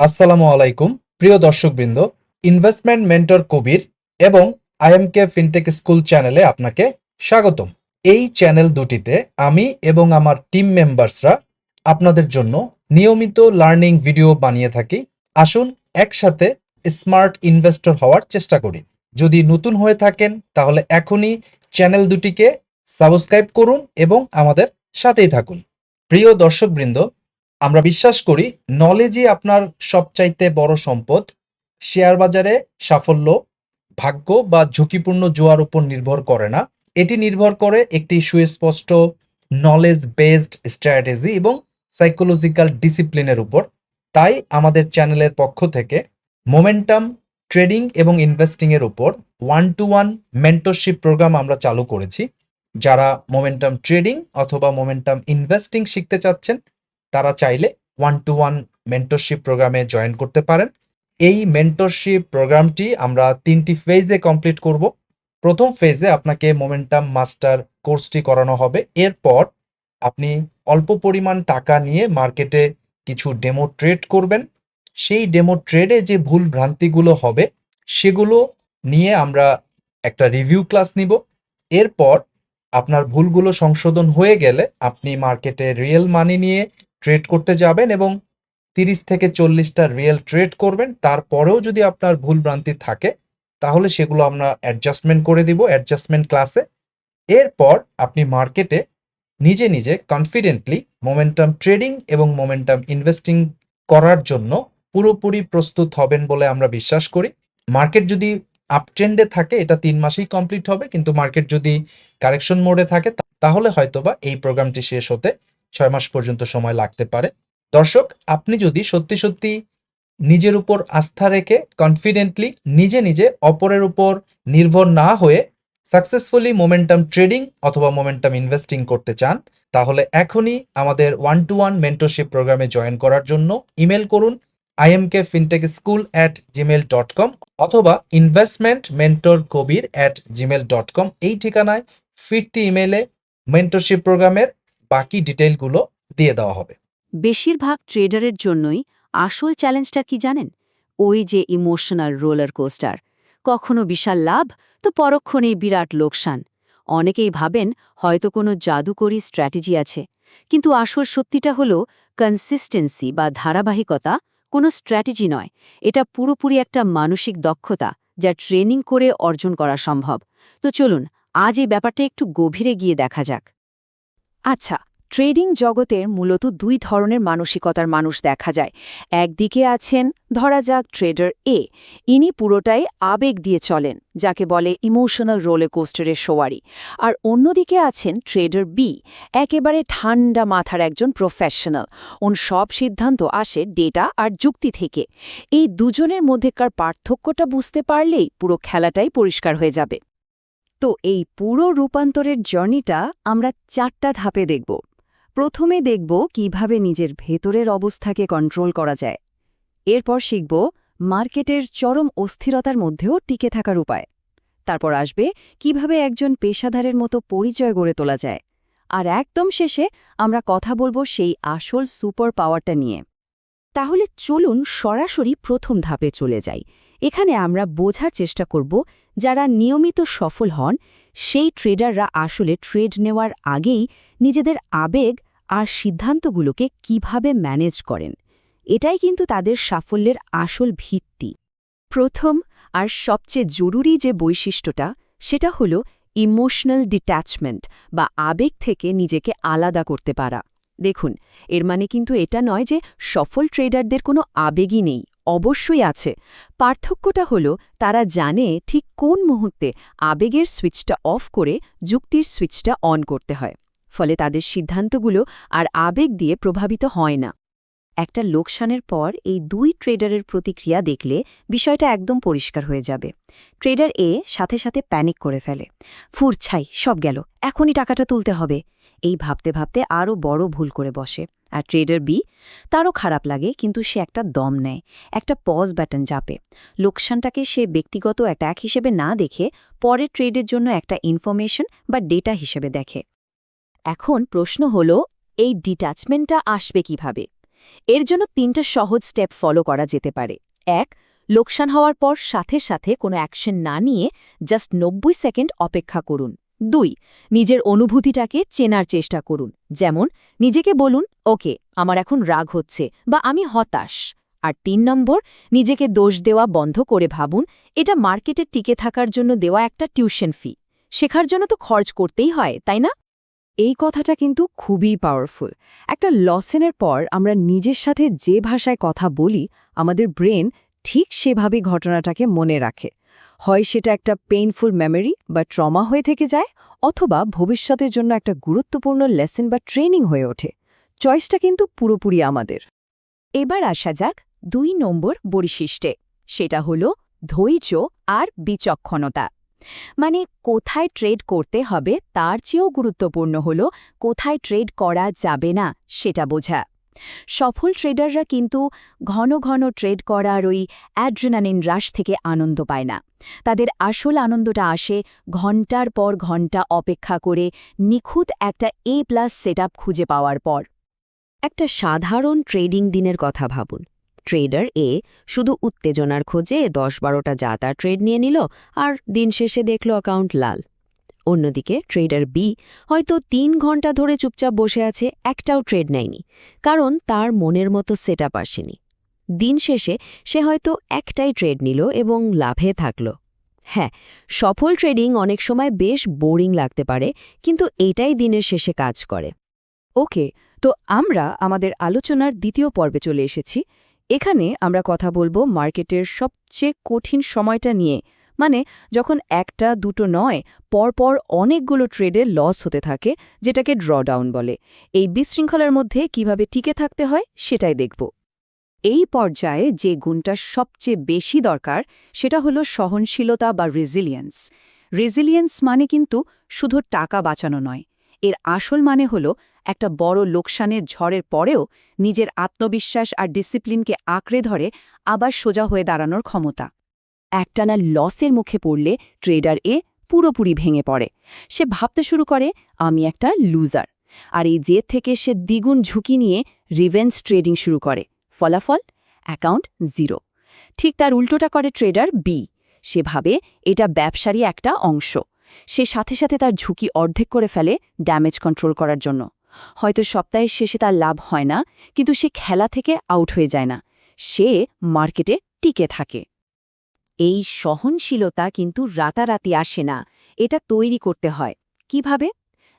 আসসালামু আলাইকুম প্রিয় দর্শকবৃন্দ। ইনভেস্টমেন্ট মেন্টর কবির এবং আইএমকে ফিনটেক স্কুল চ্যানেলে আপনাকে স্বাগতম। এই চ্যানেল দুটিতে আমি এবং আমার টিম মেম্বার্সরা আপনাদের জন্য নিয়মিত লার্নিং ভিডিও বানিয়ে থাকি। আসুন একসাথে স্মার্ট ইনভেস্টর হওয়ার চেষ্টা করি। যদি নতুন হয়ে থাকেন তাহলে এখনই চ্যানেল দুটিকে সাবস্ক্রাইব করুন এবং আমাদের সাথেই থাকুন। প্রিয় দর্শকবৃন্দ, আমরা বিশ্বাস করি নলেজই আপনার সবচাইতে বড় সম্পদ। শেয়ার বাজারে সাফল্য ভাগ্য বা ঝুঁকিপূর্ণ জোয়ার উপর নির্ভর করে না, এটি নির্ভর করে একটি সুস্পষ্ট নলেজ বেসড স্ট্র্যাটেজি এবং সাইকোলজিক্যাল ডিসিপ্লিনের উপর। তাই আমাদের চ্যানেলের পক্ষ থেকে মোমেন্টাম ট্রেডিং এবং ইনভেস্টিং এর উপর 1-to-1 মেন্টরশিপ প্রোগ্রাম আমরা চালু করেছি। যারা মোমেন্টাম ট্রেডিং অথবা মোমেন্টাম ইনভেস্টিং শিখতে চাচ্ছেন তারা চাইলে 1-to-1 মেন্টরশিপ প্রোগ্রামে জয়েন করতে পারেন। এই মেন্টরশিপ প্রোগ্রামটি আমরা 3টি ফেজে কমপ্লিট করব। প্রথম ফেজে আপনাকে মোমেন্টাম মাস্টার কোর্সটি করানো হবে। এরপর আপনি অল্প পরিমাণ টাকা নিয়ে মার্কেটে কিছু ডেমো ট্রেড করবেন। সেই ডেমো ট্রেডে যে ভুল ভ্রান্তিগুলো হবে সেগুলো নিয়ে আমরা একটা রিভিউ ক্লাস নিব। এরপর আপনার ভুলগুলো সংশোধন হয়ে গেলে আপনি মার্কেটে রিয়েল মানি নিয়ে ট্রেড করতে যাবেন এবং 30 থেকে 40টা রিয়েল ট্রেড করবেন। তারপরেও যদি আপনার ভুল ভ্রান্তি থাকে তাহলে সেগুলো আমরা অ্যাডজাস্টমেন্ট করে দিব অ্যাডজাস্টমেন্ট ক্লাসে। এরপর আপনি মার্কেটে নিজে নিজে কনফিডেন্টলি মোমেন্টাম ট্রেডিং এবং মোমেন্টাম ইনভেস্টিং করার জন্য পুরোপুরি প্রস্তুত হবেন বলে আমরা বিশ্বাস করি। মার্কেট যদি আপট্রেন্ডে থাকে এটা 3 মাসেই কমপ্লিট হবে, কিন্তু মার্কেট যদি কারেকশন মোডে থাকে তাহলে হয়তোবা এই প্রোগ্রামটি শেষ হতে 6 মাস পর্যন্ত সময় লাগতে পারে। দর্শক, আপনি যদি সত্যি সত্যি নিজের উপর আস্থা রেখে কনফিডেন্টলি নিজে নিজে অপরের উপর নির্ভর না হয়ে সাকসেসফুলি মোমেন্টাম ট্রেডিং অথবা মোমেন্টাম ইনভেস্টিং করতে চান তাহলে এখনই আমাদের 1-to-1 মেন্টরশিপ প্রোগ্রামে জয়েন করার জন্য ইমেল করুন imkfintechschool@gmail.com অথবা investmentmentorkobir@gmail.com। এই ঠিকানায় ফিরতি ইমেলে মেন্টরশিপ প্রোগ্রামের বাকি ডিটেইলগুলো দিয়ে দেওয়া হবে। বেশিরভাগ ট্রেডারের জন্যই আসল চ্যালেঞ্জটা কি জানেন? ওই যে ইমোশনাল রোলার কোস্টার। কখনো বিশাল লাভ তো পরক্ষণেই বিরাট লোকসান। অনেকেই ভাবেন হয়তো কোনো জাদুকরী স্ট্র্যাটেজি আছে, কিন্তু আসল সত্যিটা হলো কনসিস্টেন্সি বা ধারাবাহিকতা কোনো স্ট্র্যাটেজি নয়। এটা পুরোপুরি একটা মানসিক দক্ষতা যা ট্রেনিং করে অর্জন করা সম্ভব। তো চলুন আজ এই ব্যাপারটা একটু গভীরে গিয়ে দেখা যাক। আচ্ছা, ট্রেডিং জগতের মূলত দুই ধরনের মানসিকতার মানুষ দেখা যায়। একদিকে আছেন ধরা যাক ট্রেডার এ, ইনি পুরোটাই আবেগ দিয়ে চলেন, যাকে বলে ইমোশনাল রোলে কোস্টারের সওয়ারি। আর অন্যদিকে আছেন ট্রেডার বি, একেবারে ঠান্ডা মাথার একজন প্রফেশনাল। ওন সব সিদ্ধান্ত আসে ডেটা আর যুক্তি থেকে। এই দুজনের মধ্যেকার পার্থক্যটা বুঝতে পারলেই পুরো খেলাটাই পরিষ্কার হয়ে যাবে। তো এই পুরো রূপান্তরের জার্নিটা আমরা 4টা ধাপে দেখব। প্রথমে দেখব কিভাবে নিজের ভেতরের অবস্থাকে কন্ট্রোল করা যায়। এরপর শিখব মার্কেটের চরম অস্থিরতার মধ্যেও টিকে থাকার উপায়। তারপর আসবে কিভাবে একজন পেশাদারের মতো পরিচয় গড়ে তোলা যায়। আর একদম শেষে আমরা কথা বলবো সেই আসল সুপার পাওয়ারটা নিয়ে। তাহলে চলুন সরাসরি প্রথম ধাপে চলে যাই। এখানে আমরা বোঝার চেষ্টা করব যারা নিয়মিত সফল হন সেই ট্রেডাররা আসলে ট্রেড নেওয়ার আগেই নিজেদের আবেগ আর সিদ্ধান্তগুলোকে কিভাবে ম্যানেজ করেন। এটাই কিন্তু তাদের সাফল্যের আসল ভিত্তি। প্রথম আর সবচেয়ে জরুরি যে বৈশিষ্ট্যটা সেটা হলো ইমোশনাল ডিট্যাচমেন্ট বা আবেগ থেকে নিজেকে আলাদা করতে পারা। দেখুন, এর মানে কিন্তু এটা নয় যে সফল ট্রেডারদের কোনো আবেগই নেই, অবশ্যই আছে। পার্থক্যটা হলো তারা জানে ঠিক কোন মুহূর্তে আবেগের সুইচটা অফ করে যুক্তির সুইচটা অন করতে হয়। ফলে তাদের সিদ্ধান্তগুলো আর আবেগ দিয়ে প্রভাবিত হয় না। একটা লোকসানের পর এই দুই ট্রেডারের প্রতিক্রিয়া দেখলে বিষয়টা একদম পরিষ্কার হয়ে যাবে। ট্রেডার এ সাথে সাথে প্যানিক করে ফেলে, ফুরছাই সব গেল, এখনই টাকাটা তুলতে হবে, এই ভাবতে ভাবতে আরও বড় ভুল করে বসে। আর ট্রেডার বি, তারও খারাপ লাগে, কিন্তু সে একটা দম নেয়, একটা পজ বাটন চাপে। লোকসানটাকে সে ব্যক্তিগত অ্যাটাক হিসেবে না দেখে পরের ট্রেডের জন্য একটা ইনফরমেশন বা ডেটা হিসেবে দেখে। এখন প্রশ্ন হলো, এই ডিট্যাচমেন্টটা আসবে কিভাবে? এর জন্য 3টা সহজ স্টেপ ফলো করা যেতে পারে। 1. লোকসান হওয়ার পর সাথে সাথে কোনো অ্যাকশন না নিয়ে জাস্ট 90 সেকেন্ড অপেক্ষা করুন। 2. নিজের অনুভূতিটাকে চেনার চেষ্টা করুন। যেমন নিজেকে বলুন, ওকে, আমার এখন রাগ হচ্ছে বা আমি হতাশ। আর 3 নম্বর, নিজেকে দোষ দেওয়া বন্ধ করে ভাবুন, এটা মার্কেটে টিকে থাকার জন্য দেওয়া একটা টিউশন ফি। শেখার জন্য তো খরচ করতেই হয়, তাই না? এই কথাটা কিন্তু খুবই পাওয়ারফুল। একটা লসেনের পর আমরা নিজের সাথে যে ভাষায় কথা বলি, আমাদের ব্রেন ঠিক সেভাবে ঘটনাটাকে মনে রাখে। হয় সেটা একটা পেইনফুল মেমরি বা ট্রমা হয়ে থেকে যায়, অথবা ভবিষ্যতের জন্য একটা গুরুত্বপূর্ণ লেসন বা ট্রেনিং হয়ে ওঠে। চয়েসটা কিন্তু পুরোপুরি আমাদের। এবার আসা যাক 2 নম্বর বৈশিষ্ট্যে। সেটা হলো ধৈর্য আর বিচক্ষণতা। মানে কোথায় ট্রেড করতে হবে তার চেয়েও গুরুত্বপূর্ণ হলো কোথায় ট্রেড করা যাবে না সেটা বোঝা। সফল ট্রেডাররা কিন্তু ঘন ঘন ট্রেড করার ওই অ্যাড্রেনালিন রাশ থেকে আনন্দ পায় না। তাদের আসল আনন্দটা আসে ঘন্টার পর ঘন্টা অপেক্ষা করে নিখুঁত একটা A+ সেটআপ খুঁজে পাওয়ার পর। একটা সাধারণ ট্রেডিং দিনের কথা ভাবুন। ট্রেডার এ শুধু উত্তেজনার খোঁজে 10-12টা জাতা ট্রেড নিয়ে নিল আর দিন শেষে দেখল অ্যাকাউন্ট লাল। অন্যদিকে ট্রেডার বি হয়তো 3 ঘন্টা ধরে চুপচাপ বসে আছে, একটাও ট্রেড নেয়নি, কারণ তার মনের মতো সেটআপ আসেনি। দিন শেষে সে হয়তো একটাই ট্রেড নিল এবং লাভে থাকল। হ্যাঁ, সফল ট্রেডিং অনেক সময় বেশ বোরিং লাগতে পারে, কিন্তু এটাই দিনের শেষে কাজ করে। ওকে, তো আমরা আমাদের আলোচনার দ্বিতীয় পর্বে চলে এসেছি। এখানে আমরা কথা বলবো মার্কেটের সবচেয়ে কঠিন সময়টা নিয়ে, মানে যখন একটা দুটো নয়, পরপর অনেকগুলো ট্রেডে লস হতে থাকে, যেটাকে ড্রডাউন বলে। এই বিশৃঙ্খলার মধ্যে কিভাবে টিকে থাকতে হয় সেটাই দেখব। এই পর্যায়ে যে গুণটা সবচেয়ে বেশি দরকার সেটা হলো সহনশীলতা বা রেজিলিয়েন্স। রেজিলিয়েন্স মানে কিন্তু শুধু টাকা বাঁচানো নয়, এর আসল মানে হলো একটা বড় লোকসানের ঝড়ের পরেও নিজের আত্মবিশ্বাস আর ডিসিপ্লিনকে আঁকড়ে ধরে আবার সোজা হয়ে দাঁড়ানোর ক্ষমতা। একটানা লসের মুখে পড়লে ট্রেডার এ পুরোপুরি ভেঙে পড়ে। সে ভাবতে শুরু করে, আমি একটা লুজার। আর এই জেদ থেকে সে দ্বিগুণ ঝুঁকি নিয়ে রিভেঞ্জ ট্রেডিং শুরু করে। ফলাফল, অ্যাকাউন্ট 0। ঠিক তার উল্টোটা করে ট্রেডার বি। সে ভাবে এটা ব্যবসারই একটা অংশ। সে সাথে সাথে তার ঝুঁকি অর্ধেক করে ফেলে ড্যামেজ কন্ট্রোল করার জন্য। হয়তো সপ্তাহের শেষে তার লাভ হয় না, কিন্তু সে খেলা থেকে আউট হয়ে যায় না। সে মার্কেটে টিকে থাকে। এই সহনশীলতা কিন্তু রাতারাতি আসে না, এটা তৈরি করতে হয়। কিভাবে?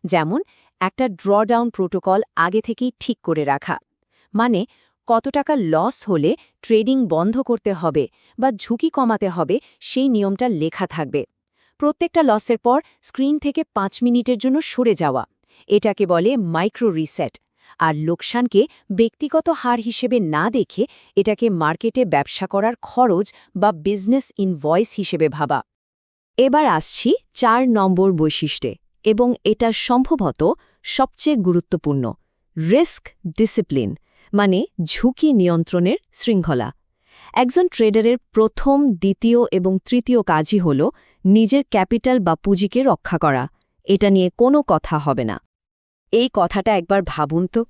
যেমন একটা ড্রডাউন প্রোটোকল আগে থেকেই ঠিক করে রাখা। মানে কত টাকা লস হলে ট্রেডিং বন্ধ করতে হবে বা ঝুঁকি কমাতে হবে সেই নিয়মটা লেখা থাকবে। প্রত্যেকটা লসের পর স্ক্রিন থেকে 5 মিনিটের জন্য সরে যাওয়া, এটাকে বলে মাইক্রো রিসেট। আর লোকসানকে ব্যক্তিগত হার হিসেবে না দেখে এটাকে মার্কেটে ব্যবসা করার খরচ বা বিজনেস ইনভয়েস হিসেবে ভাবা। এবার আসছি 4 নম্বর বৈশিষ্ট্যে, এবং এটা সম্ভবত সবচেয়ে গুরুত্বপূর্ণ, রিস্ক ডিসিপ্লিন, মানে ঝুঁকি নিয়ন্ত্রণের শৃঙ্খলা। একজন ট্রেডারের প্রথম, দ্বিতীয় এবং তৃতীয় কাজই হল নিজের ক্যাপিটাল বা পুঁজিকে রক্ষা করা। এটা নিয়ে কোনো কথা হবে না। এই কথাটা একবার ভাবুন তো।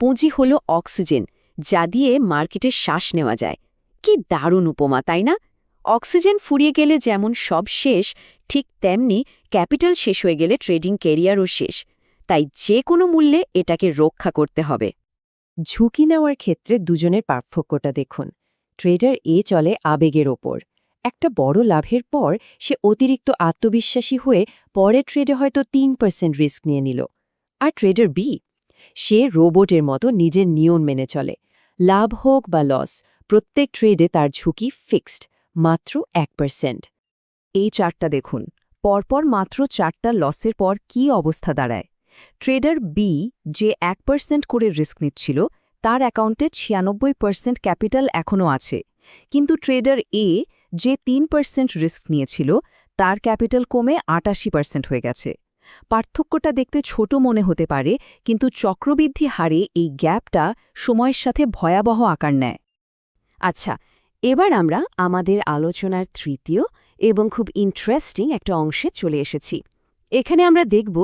পুঁজি হল অক্সিজেন, যা দিয়ে মার্কেটে শ্বাস নেওয়া যায়। কি দারুণ উপমা, তাই না? অক্সিজেন ফুরিয়ে গেলে যেমন সব শেষ, ঠিক তেমনি ক্যাপিটাল শেষ হয়ে গেলে ট্রেডিং ক্যারিয়ারও শেষ। তাই যে কোনো মূল্যে এটাকে রক্ষা করতে হবে। ঝুঁকি নেওয়ার ক্ষেত্রে দুজনের পার্থক্যটা দেখুন। ট্রেডার এ চলে আবেগের ওপর। একটা বড় লাভের পর সে অতিরিক্ত আত্মবিশ্বাসী হয়ে পরের ট্রেডে হয়তো 3% রিস্ক নিয়ে নিল। আর ট্রেডার বি, সে রোবটের মতো নিজের নিয়ম মেনে চলে। লাভ হোক বা লস, প্রত্যেক ট্রেডে তার ঝুঁকি ফিক্সড, মাত্র 1%। এই চার্টটা দেখুন, পরপর মাত্র 4টা লসের পর কি অবস্থা দাঁড়ায়। ট্রেডার বি যে 1% করে রিস্ক নিচ্ছিল, তার অ্যাকাউন্টে 96% ক্যাপিটাল এখনও আছে। কিন্তু ট্রেডার এ যে 3% রিস্ক নিয়েছিল, তার ক্যাপিটাল কমে 88% হয়ে গেছে। পার্থক্যটা দেখতে ছোট মনে হতে পারে, কিন্তু চক্রবৃদ্ধি হারে এই গ্যাপটা সময়ের সাথে ভয়াবহ আকার নেয়। আচ্ছা, এবার আমরা আমাদের আলোচনার তৃতীয় এবং খুব ইন্টারেস্টিং একটা অংশে চলে এসেছি। এখানে আমরা দেখব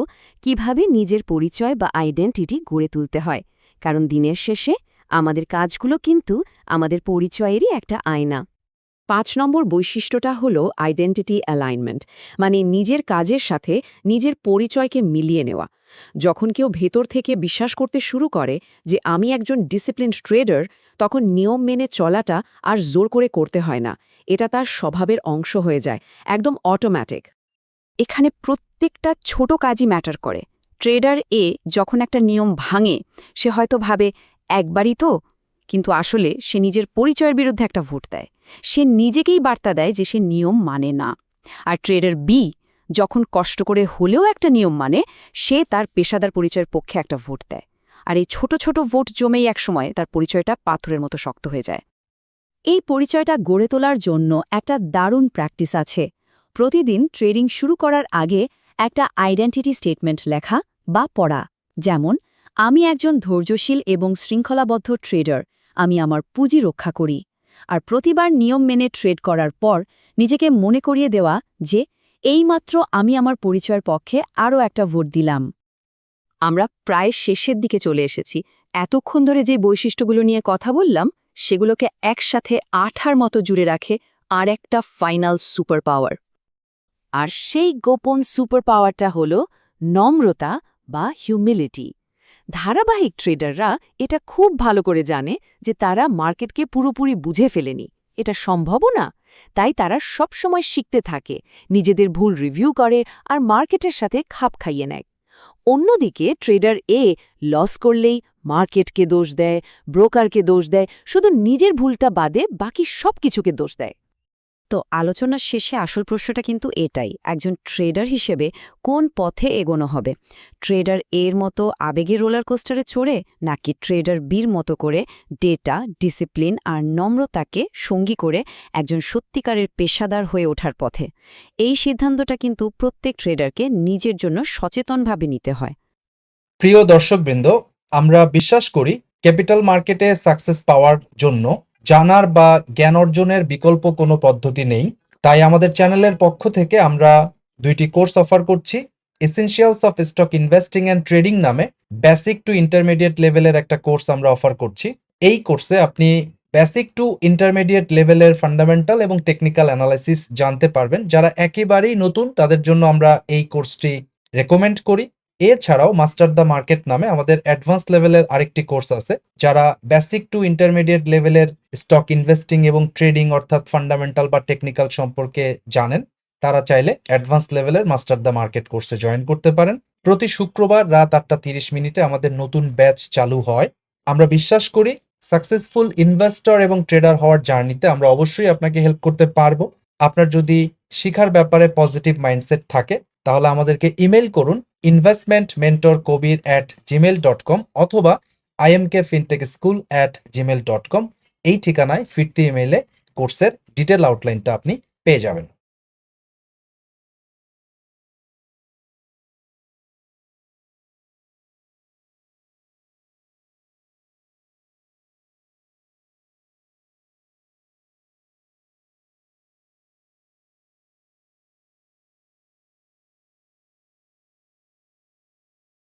কিভাবে নিজের পরিচয় বা আইডেন্টিটি গড়ে তুলতে হয়, কারণ দিনের শেষে আমাদের কাজগুলো কিন্তু আমাদের পরিচয়েরই একটা আয়না। 5 নম্বর বৈশিষ্ট্যটা হলো আইডেন্টিটি অ্যালাইনমেন্ট, মানে নিজের কাজের সাথে নিজের পরিচয়কে মিলিয়ে নেওয়া। যখন কেউ ভেতর থেকে বিশ্বাস করতে শুরু করে যে আমি একজন ডিসিপ্লিনড ট্রেডার, তখন নিয়ম মেনে চলাটা আর জোর করে করতে হয় না, এটা তার স্বভাবের অংশ হয়ে যায়, একদম অটোম্যাটিক। এখানে প্রত্যেকটা ছোট কাজই ম্যাটার করে। ট্রেডার এ যখন একটা নিয়ম ভাঙে, সে হয়তো ভাবে একবারই তো, কিন্তু আসলে সে নিজের পরিচয়ের বিরুদ্ধে একটা ভোট দেয়। সে নিজেকেই বার্তা দেয় যে সে নিয়ম মানে না। আর ট্রেডার বি যখন কষ্ট করে হলেও একটা নিয়ম মানে, সে তার পেশাদার পরিচয়ের পক্ষে একটা ভোট দেয়। আর এই ছোট ছোট ভোট জমেই একসময় তার পরিচয়টা পাথরের মতো শক্ত হয়ে যায়। এই পরিচয়টা গড়ে তোলার জন্য একটা দারুণ প্র্যাকটিস আছে। প্রতিদিন ট্রেডিং শুরু করার আগে একটা আইডেন্টিটি স্টেটমেন্ট লেখা বা পড়া, যেমন আমি একজন ধৈর্যশীল এবং শৃঙ্খলাবদ্ধ ট্রেডার, আমি আমার পুঁজি রক্ষা করি। আর প্রতিবার নিয়ম মেনে ট্রেড করার পর নিজেকে মনে করিয়ে দেওয়া যে এইমাত্র আমি আমার পরিচয়ের পক্ষে আরও একটা ভোট দিলাম। আমরা প্রায় শেষের দিকে চলে এসেছি। এতক্ষণ ধরে যে বৈশিষ্ট্যগুলো নিয়ে কথা বললাম, সেগুলোকে একসাথে আঠার মতো জুড়ে রাখে আর একটা ফাইনাল সুপার পাওয়ার। আর সেই গোপন সুপার পাওয়ারটা হল নম্রতা বা হিউমিলিটি। ধারাবাহিক ট্রেডাররা এটা খুব ভালো করে জানে যে তারা মার্কেটকে পুরোপুরি বুঝে ফেলেনি, এটা সম্ভবও না। তাই তারা সবসময় শিখতে থাকে, নিজেদের ভুল রিভিউ করে আর মার্কেটের সাথে খাপ খাইয়ে নেয়। অন্যদিকে ট্রেডার এ লস করলেই মার্কেটকে দোষ দেয়, ব্রোকারকে দোষ দেয়, শুধু নিজের ভুলটা বাদে বাকি সব কিছুকে দোষ দেয়। তো আলোচনার শেষে আসল প্রশ্নটা কিন্তু এটাই, একজন ট্রেডার হিসেবে কোন পথে এগোনো হবে? ট্রেডার এর মতো আবেগের রোলার কোস্টারে চড়ে, নাকি ট্রেডার বির মতো করে ডেটা, ডিসিপ্লিন আর নম্রতাকে সঙ্গী করে একজন সত্যিকারের পেশাদার হয়ে ওঠার পথে? এই সিদ্ধান্তটা কিন্তু প্রত্যেক ট্রেডারকে নিজের জন্য সচেতনভাবে নিতে হয়। প্রিয় দর্শকবৃন্দ, আমরা বিশ্বাস করি ক্যাপিটাল মার্কেটে সাকসেস পাওয়ার জন্য জানার বা জ্ঞান অর্জনের বিকল্প কোনো পদ্ধতি নেই। তাই আমাদের চ্যানেলের পক্ষ থেকে আমরা 2টি কোর্স অফার করছি। Essentials of stock investing and trading নামে বেসিক টু ইন্টারমিডিয়েট লেভেলের একটা কোর্স আমরা অফার করছি। এই কোর্সে আপনি বেসিক টু ইন্টারমিডিয়েট লেভেলের ফান্ডামেন্টাল এবং টেকনিক্যাল অ্যানালাইসিস জানতে পারবেন। যারা একেবারেই নতুন তাদের জন্য আমরা এই কোর্সটি রেকমেন্ড করি। এছাড়াও মাস্টার দ্য মার্কেট নামে আমাদের অ্যাডভান্স লেভেলের আরেকটি কোর্স আছে। যারা বেসিক টু ইন্টারমিডিয়েট লেভেলের স্টক ইনভেস্টিং এবং ট্রেডিং অর্থাৎ ফান্ডামেন্টাল বা টেকনিক্যাল সম্পর্কে জানেন, তারা চাইলে অ্যাডভান্স লেভেলের মাস্টার দ্য মার্কেট কোর্সে জয়েন করতে পারেন। প্রতি শুক্রবার রাত 8:30 আমাদের নতুন ব্যাচ চালু হয়। আমরা বিশ্বাস করি সাকসেসফুল ইনভেস্টর এবং ট্রেডার হওয়ার জার্নিতে আমরা অবশ্যই আপনাকে হেল্প করতে পারবো। আপনার যদি শিখার ব্যাপারে পজিটিভ মাইন্ডসেট থাকে তাহলে আমাদেরকে ইমেল করুন investmentmentorkobir@gmail.com অথবা imkfintechschool@gmail.com। এই ঠিকানায় ফিরতি ইমেইলে কোর্সের ডিটেল আউটলাইনটা আপনি পেয়ে যাবেন।